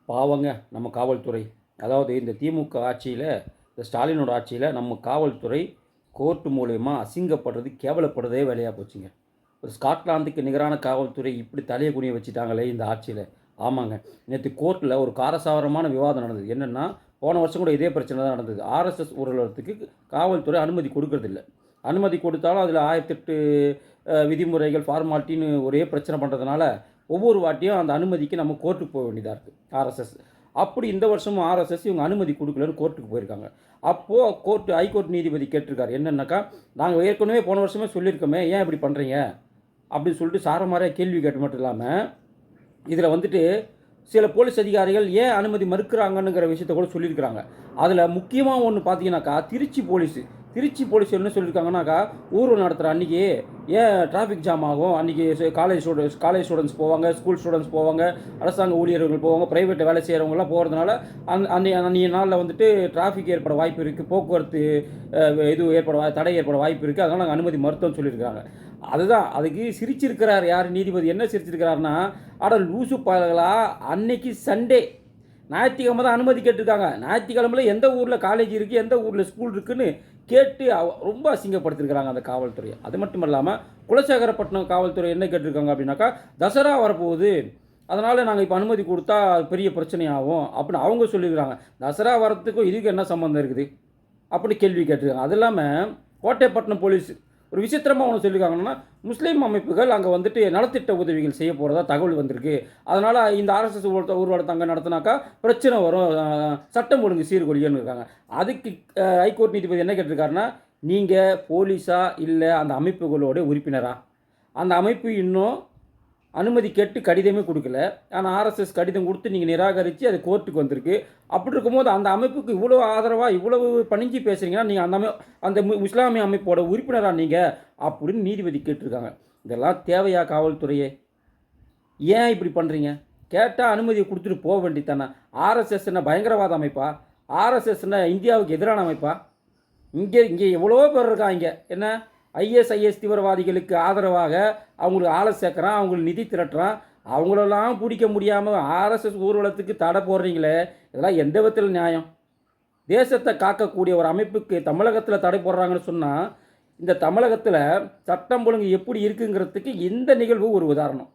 பாவங்க நம்ம காவல்துறை. அதாவது இந்த திமுக ஆட்சியில், இந்த ஸ்டாலினோட ஆட்சியில் நம்ம காவல்துறை கோர்ட் மூலியமா அசிங்கப்படுறது, கேவலப்படுறதே வேலையாக போச்சுங்க. ஒரு ஸ்காட்லாந்துக்கு நிகரான காவல்துறை இப்படி தலைய குனிய வச்சுட்டாங்களே இந்த ஆட்சியில். ஆமாங்க. நேற்று கோர்ட்டில் ஒரு காரசாரமான விவாதம் நடந்தது. என்னென்னா, போன வருஷம் கூட இதே பிரச்சனை தான் நடந்தது. ஆர்எஸ்எஸ் ஊர்வலத்துக்கு காவல்துறை அனுமதி கொடுக்கறதில்ல. அனுமதி கொடுத்தாலும் அதில் 1008 விதிமுறைகள், ஃபார்மாலிட்டின்னு ஒரே பிரச்சனை பண்ணுறதுனால, ஒவ்வொரு வாட்டியும் அந்த அனுமதிக்கு நம்ம கோர்ட்டுக்கு போக வேண்டியதாக இருக்குது ஆர்எஸ்எஸ். அப்படி இந்த வருஷமும் ஆர்எஸ்எஸ் இவங்க அனுமதி கொடுக்கலன்னு கோர்ட்டுக்கு போயிருக்காங்க. அப்போது ஹைகோர்ட் நீதிபதி கேட்டிருக்காரு, என்னென்னாக்கா, நாங்கள் ஏற்கனவே போன வருஷமே சொல்லியிருக்கோமே, ஏன் இப்படி பண்ணுறீங்க அப்படின்னு சொல்லிட்டு சாரமாரியாக கேள்வி கேட்டு மட்டும் இல்லாமல், இதில் வந்துட்டு சில போலீஸ் அதிகாரிகள் ஏன் அனுமதி மறுக்கிறாங்கன்னுங்கிற விஷயத்த கூட சொல்லியிருக்கிறாங்க. அதில் முக்கியமாக ஒன்று பார்த்தீங்கன்னாக்கா, திருச்சி போலீஸ் என்ன சொல்லியிருக்காங்கன்னாக்கா, ஊர்வலம் நடத்துகிற அன்றைக்கி ஏன் டிராஃபிக் ஜாம் ஆகும், அன்றைக்கி காலேஜ் ஸ்டூடெண்ட்ஸ் போவாங்க, ஸ்கூல் ஸ்டூடெண்ட்ஸ் போவாங்க, அரசாங்க ஊழியர்கள் போவாங்க, ப்ரைவேட்டில் வேலை செய்கிறவங்களாம் போகிறதுனால அன்றைய நாளில் வந்துட்டு டிராஃபிக் ஏற்பட வாய்ப்பு இருக்குது, போக்குவரத்து தடை ஏற்பட வாய்ப்பு இருக்குது, அதனால் நாங்கள் அனுமதி மறுத்தோம்னு சொல்லியிருக்காங்க. அதுக்கு சிரிச்சிருக்கிறார் யார் நீதிபதி, என்ன சிரிச்சிருக்கிறாருன்னா, லூசு பயல்களா, அன்னைக்கு சண்டே ஞாயிற்றுக்கிழமை தான் அனுமதி கேட்டிருக்காங்க. ஞாயிற்றுக்கிழமையில் எந்த ஊரில் காலேஜ் இருக்குது, எந்த ஊரில் ஸ்கூல் இருக்குதுன்னு கேட்டு ரொம்ப அசிங்கப்படுத்திருக்கிறாங்க அந்த காவல்துறையை. அது மட்டும் இல்லாமல் குலசேகரப்பட்டினம் காவல்துறை என்ன கேட்டிருக்காங்க அப்படின்னாக்கா, தசரா வரப்போகுது, அதனால் நாங்கள் இப்போ அனுமதி கொடுத்தா பெரிய பிரச்சனை ஆகும் அப்படின்னு அவங்க சொல்லியிருக்கிறாங்க. தசரா வரத்துக்கும் இதுக்கு என்ன சம்மந்தம் இருக்குது அப்படி கேள்வி கேட்டிருக்காங்க. அது இல்லாமல் கோட்டைப்பட்டினம் போலீஸ் ஒரு விசித்திரமாக ஒன்று சொல்லியிருக்காங்கன்னா, முஸ்லீம் அமைப்புகள் அங்கே வந்துட்டு நலத்திட்ட உதவிகள் செய்ய போகிறதா தகவல் வந்திருக்கு, அதனால் இந்த ஆர்எஸ்எஸ் ஊர்வலத்தை அங்கே நடத்தினாக்கா பிரச்சனை வரும், சட்டம் ஒழுங்கு சீர்குலையன்னு இருக்காங்க. அதுக்கு ஹைகோர்ட் நீதிபதி என்ன கேட்டிருக்காருன்னா, நீங்கள் போலீஸா இல்லை அந்த அமைப்புகளோட உறுப்பினரா? அந்த அமைப்பு இன்னும் அனுமதி கேட்டு கடிதமே கொடுக்கல, ஆனால் ஆர்எஸ்எஸ் கடிதம் கொடுத்து நீங்கள் நிராகரித்து அது கோர்ட்டுக்கு வந்திருக்கு. அப்படி இருக்கும்போது அந்த அமைப்புக்கு இவ்வளோ ஆதரவாக இவ்வளவு பணிஞ்சு பேசுகிறீங்கன்னா, நீங்கள் அந்த இஸ்லாமிய அமைப்போட உறுப்பினராக நீங்கள் அப்படின்னு நீதிபதி கேட்டிருக்காங்க. இதெல்லாம் தேவையா காவல்துறையே? ஏன் இப்படி பண்ணுறீங்க? கேட்டால் அனுமதியை கொடுத்துட்டு போக வேண்டியதானே. ஆர்எஸ்எஸ்னா பயங்கரவாத அமைப்பா? ஆர்எஸ்எஸ்னா இந்தியாவுக்கு எதிரான அமைப்பா? இங்கே எவ்வளோ பேர் இருக்காங்க, என்ன ஐஎஸ்ஐஎஸ் தீவிரவாதிகளுக்கு ஆதரவாக அவங்களுக்கு ஆளை சேர்க்குறான், அவங்களுக்கு நிதி திரட்டுறான், அவங்களெல்லாம் பிடிக்க முடியாமல் ஆர்எஸ்எஸ் ஊர்வலத்துக்கு தடை போடுறீங்களே, இதெல்லாம் எந்த விதத்தில் நியாயம்? தேசத்தை காக்கக்கூடிய ஒரு அமைப்புக்கு தமிழகத்தில் தடை போடுறாங்கன்னு சொன்னால், இந்த தமிழகத்தில் சட்டம் ஒழுங்கு எப்படி இருக்குங்கிறதுக்கு இந்த நிகழ்வு ஒரு உதாரணம்.